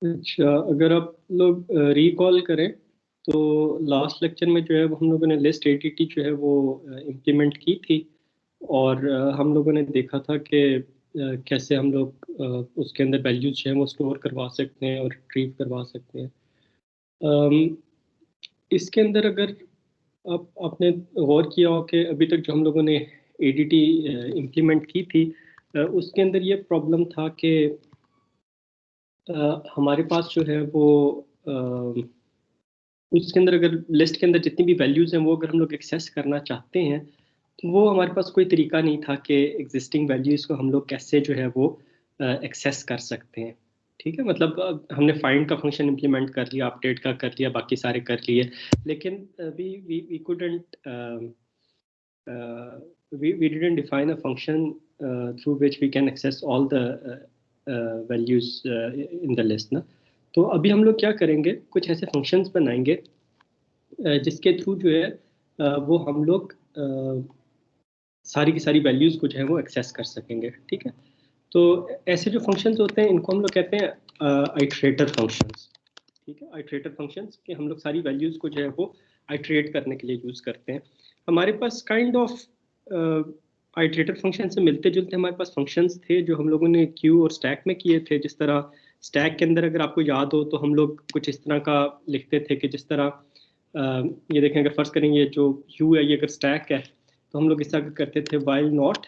अच्छा, अगर आप लोग रिकॉल करें तो लास्ट लेक्चर में जो है वो हम लोगों ने लिस्ट एडीटी जो है वो इम्प्लीमेंट की थी। और हम लोगों ने देखा था कि कैसे हम लोग उसके अंदर वैल्यूज जो है वो स्टोर करवा सकते हैं और रिट्रीव करवा सकते हैं। अम, इसके अंदर अगर आपने गौर किया हो कि अभी तक जो हम लोगों ने एडीटी इम्प्लीमेंट की थी, उसके अंदर ये प्रॉब्लम था कि हमारे पास जो है वो उसके अंदर अगर लिस्ट के अंदर जितनी भी वैल्यूज हैं वो अगर हम लोग एक्सेस करना चाहते हैं तो वो हमारे पास कोई तरीका नहीं था कि एग्जिस्टिंग वैल्यूज को हम लोग कैसे जो है वो एक्सेस कर सकते हैं। ठीक है, मतलब हमने फाइंड का फंक्शन इम्प्लीमेंट कर लिया, अपडेट का कर लिया, बाकी सारे कर लिए, लेकिन we couldn't we didn't define a function through which we can access all the values in the list ना। तो अभी हम लोग क्या करेंगे, कुछ ऐसे फंक्शंस बनाएंगे जिसके थ्रू जो है वो हम लोग सारी की सारी वैल्यूज को जो है वो एक्सेस कर सकेंगे। ठीक है, तो ऐसे जो फंक्शंस होते हैं इनको हम लोग कहते हैं आइट्रेटर फंक्शंस। ठीक है, आइट्रेटर फंक्शंस कि हम लोग सारी वैल्यूज को जो है वो आइट्रेट करने के लिए यूज करते हैं। हमारे पास काइंड ऑफ आइट्रेटर फंक्शन से मिलते जुलते हमारे पास फंक्शंस थे जो हम लोगों ने क्यू और स्टैक में किए थे। जिस तरह स्टैक के अंदर अगर आपको याद हो तो हम लोग कुछ इस तरह का लिखते थे कि जिस तरह ये देखें, अगर फर्ज करेंगे जो क्यू है ये अगर स्टैक है तो हम लोग इस तरह करते थे while not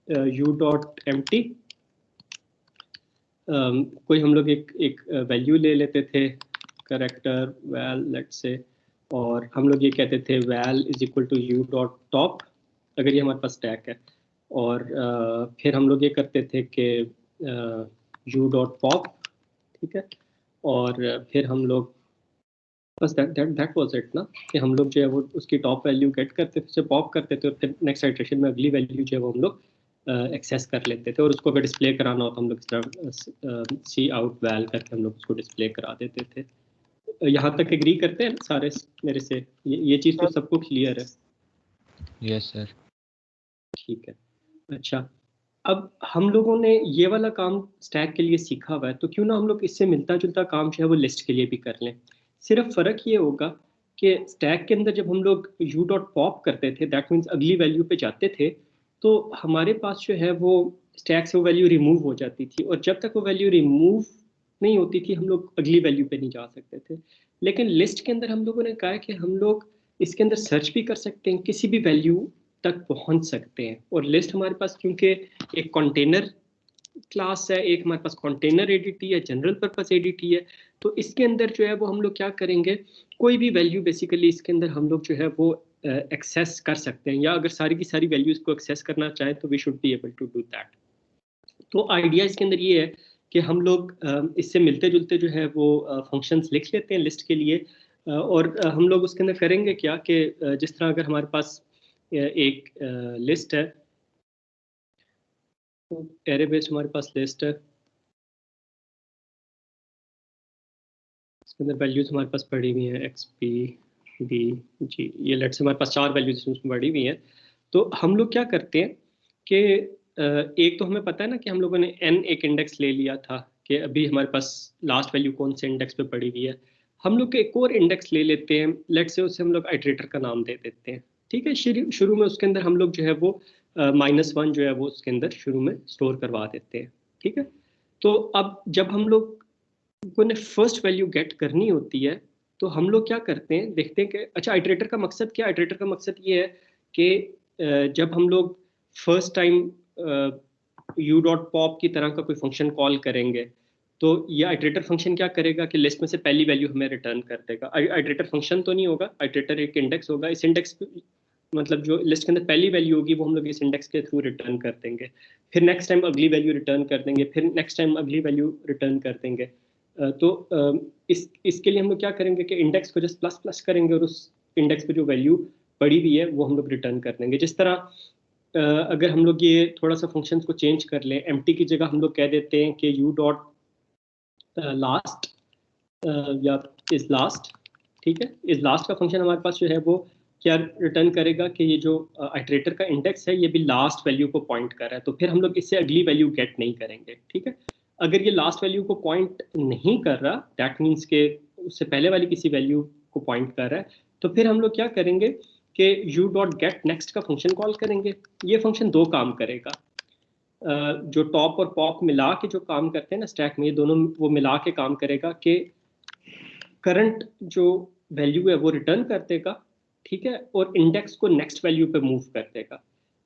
U dot empty. कोई हम लोग एक वैल्यू ले लेते थे, करेक्टर वैल लेट्स से, और हम लोग ये कहते थे well is equal to u dot top अगर ये हमारे पास स्टैक है। और फिर हम लोग ये करते थे कि यू डॉट पॉप। ठीक है, और फिर हम लोग बस दैट वाज इट ना, कि हम लोग जो है वो उसकी टॉप वैल्यू गेट करते थे, उसे पॉप करते थे, और फिर नेक्स्ट आइटरेशन में अगली वैल्यू जो है वो हम लोग एक्सेस कर लेते थे, और उसको अगर डिस्प्ले कराना हो तो हम लोग इस तरह सी आउट वैल करके हम लोग उसको डिस्प्ले करा देते थे। यहाँ तक एग्री करते हैं सारे मेरे से? ये चीज़ तो सबको क्लियर है? Yes sir. ठीक है, अच्छा, अब हम लोगों ने ये वाला काम स्टैक के लिए सीखा हुआ है तो क्यों ना हम लोग इससे मिलता जुलता काम जो है वो लिस्ट के लिए भी कर लें। सिर्फ फर्क ये होगा कि स्टैक के अंदर जब हम लोग यू डॉट पॉप करते थे, दैट मीन्स अगली वैल्यू पे जाते थे, तो हमारे पास जो है वो स्टैक से वो वैल्यू रिमूव हो जाती थी, और जब तक वो वैल्यू रिमूव नहीं होती थी हम लोग अगली वैल्यू पे नहीं जा सकते थे। लेकिन लिस्ट के अंदर हम लोगों ने कहा है कि हम लोग इसके अंदर सर्च भी कर सकते हैं, किसी भी वैल्यू तक पहुंच सकते हैं। और लिस्ट हमारे पास क्योंकि एक कंटेनर क्लास है, एक हमारे पास कंटेनर एडीटी है, जनरल पर्पस एडीटी है, तो इसके अंदर जो है वो हम लोग क्या करेंगे, कोई भी वैल्यू बेसिकली इसके अंदर हम लोग जो है वो एक्सेस कर सकते हैं, या अगर सारी की सारी वैल्यूज को एक्सेस करना चाहें तो we should be able to do that. तो आइडिया इसके अंदर ये है कि हम लोग इससे मिलते जुलते जो है वो फंक्शंस लिख लेते हैं लिस्ट के लिए, और हम लोग उसके अंदर करेंगे क्या कि जिस तरह अगर हमारे पास एक लिस्ट है, एरे बेस्ड हमारे पास लिस्ट है, इसके अंदर वैल्यूज हमारे पास पड़ी हुई हैं एक्स पी बी जी, ये लेट से हमारे पास 4 वैल्यूज उसमें पड़ी हुई हैं। तो हम लोग क्या करते हैं कि एक तो हमें पता है ना कि हम लोगों ने n एक इंडेक्स ले लिया था कि अभी हमारे पास लास्ट वैल्यू कौन से इंडेक्स पे पड़ी हुई है। हम लोग एक और इंडेक्स ले लेते हैं, लेट से उसे हम लोग आइटरेटर का नाम दे देते हैं। ठीक है, शुरू में उसके अंदर हम लोग जो है वो -1 जो है वो उसके अंदर शुरू में स्टोर करवा देते हैं। ठीक है, तो अब जब हम लोग को ने फर्स्ट वैल्यू गेट करनी होती है तो हम लोग क्या करते हैं, देखते हैं कि अच्छा आइटरेटर का मकसद क्या है। आइटरेटर का मकसद ये है कि जब हम लोग first time U dot pop की तरह का कोई फंक्शन कॉल करेंगे तो ये आइटरेटर फंक्शन क्या करेगा कि लिस्ट में से पहली वैल्यू हमें रिटर्न कर देगा। आइटरेटर फंक्शन तो नहीं होगा, आइटरेटर एक इंडेक्स होगा, इस इंडेक्स मतलब जो लिस्ट के अंदर पहली वैल्यू होगी वो हम लोग इस इंडेक्स के थ्रू रिटर्न कर देंगे, फिर नेक्स्ट टाइम अगली वैल्यू रिटर्न कर देंगे, फिर नेक्स्ट टाइम अगली वैल्यू रिटर्न कर देंगे। तो इसके लिए हम लोग क्या करेंगे कि इंडेक्स को जस्ट प्लस प्लस करेंगे और उस इंडेक्स पे जो वैल्यू पड़ी हुई है वो हम लोग रिटर्न कर देंगे। जिस तरह अगर हम लोग ये थोड़ा सा फंक्शंस को चेंज कर लें, एम्प्टी की जगह हम लोग कह देते हैं कि यू डॉट लास्ट या इज लास्ट। ठीक है, इज लास्ट का फंक्शन हमारे पास जो है वो क्या रिटर्न करेगा कि ये जो आइटरेटर का इंडेक्स है ये भी लास्ट वैल्यू को पॉइंट कर रहा है, तो फिर हम लोग इससे अगली वैल्यू गेट नहीं करेंगे। ठीक है, अगर ये लास्ट वैल्यू को पॉइंट नहीं कर रहा, दैट मीन्स के उससे पहले वाली किसी वैल्यू को पॉइंट कर रहा है, तो फिर हम लोग क्या करेंगे कि यू डॉट गेट नेक्स्ट का फंक्शन कॉल करेंगे। ये फंक्शन दो काम करेगा। जो टॉप और पॉप मिला के जो काम करते हैं ना स्टैक में, ये दोनों वो मिला के काम करेगा कि करंट जो वैल्यू है वो रिटर्न कर देगा, ठीक है, और इंडेक्स को नेक्स्ट वैल्यू पे मूव कर देगा।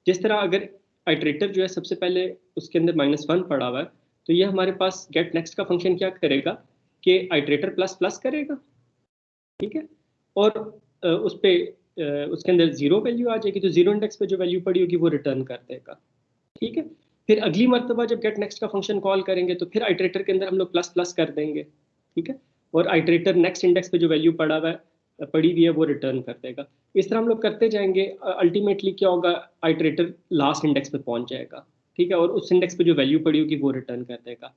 जिस तरह अगर आइटरेटर जो है सबसे पहले उसके अंदर -1 पड़ा हुआ है, तो ये हमारे पास गेट नेक्स्ट का फंक्शन क्या करेगा कि आइटरेटर प्लस प्लस करेगा, ठीक है, और उस पे उसके अंदर जीरो वैल्यू आ जाएगी, तो जीरो इंडेक्स पे जो वैल्यू पड़ी होगी वो रिटर्न कर देगा, ठीक है। फिर अगली मर्तबा जब गेट नेक्स्ट का फंक्शन कॉल करेंगे तो फिर आइटरेटर के अंदर हम लोग प्लस प्लस कर देंगे, ठीक है, और आइटरेटर नेक्स्ट इंडेक्स पे जो वैल्यू पड़ी हुई है वो रिटर्न कर देगा। इस तरह हम लोग करते जाएंगे। अल्टीमेटली क्या होगा, आइटरेटर लास्ट इंडेक्स पे पहुंच जाएगा, ठीक है, और उस इंडेक्स पे जो वैल्यू पड़ी होगी वो रिटर्न कर देगा।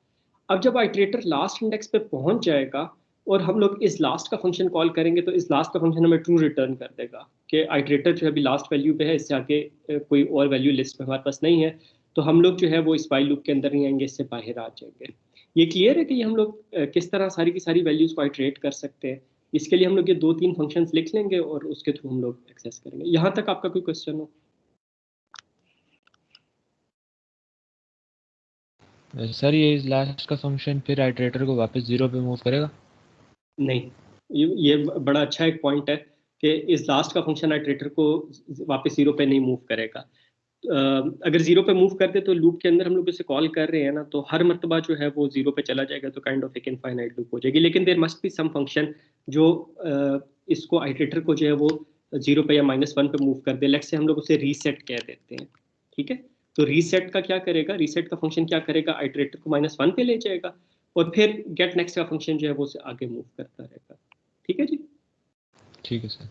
अब जब आइटरेटर लास्ट इंडेक्स पे पहुंच जाएगा और हम लोग इस लास्ट का फंक्शन कॉल करेंगे, तो इस लास्ट का फंक्शन हमें ट्रू रिटर्न कर देगा कि आइटरेटर जो है अभी लास्ट वैल्यू पे है, इससे आगे कोई और वैल्यू लिस्ट में हमारे पास नहीं है, तो हम लोग जो है वो इस वाइल लूप के अंदर नहीं आएंगे, इससे बाहर आ जाएंगे। ये क्लियर है कि ये हम लोग किस तरह सारी की सारी वैल्यूज को आइटरेट कर सकते हैं। इसके लिए हम लोग ये 2-3 फंक्शंस लिख लेंगे और उसके थ्रू हम लोग एक्सेस करेंगे। यहाँ तक आपका कोई क्वेश्चन हो? सर ये लास्ट का फंक्शन फिर आइटरेटर को वापस 0 पे मूव करेगा? नहीं, ये बड़ा अच्छा एक पॉइंट है कि इस लास्ट का फंक्शन आइटरेटर को वापस 0 पे नहीं मूव करेगा। अगर 0 पे मूव कर दे तो लूप के अंदर हम लोग इसे कॉल कर रहे हैं ना, तो हर मर्तबा जो है वो 0 पे चला जाएगा, तो काइंड ऑफ एक इनफाइनाइट लूप हो जाएगी। लेकिन there must be some function जो इसको आइटरेटर को जो है वो 0 पे या -1 पे मूव कर दे। लेट्स से हम लोग उसे रीसेट कह देते हैं, ठीक है। तो रीसेट का क्या करेगा, रीसेट का फंक्शन क्या करेगा, आइटरेटर को -1 पे ले जाएगा और फिर गेट नेक्स्ट का फंक्शन जो है वो उसे आगे मूव करता रहेगा, ठीक है जी। ठीक है सर।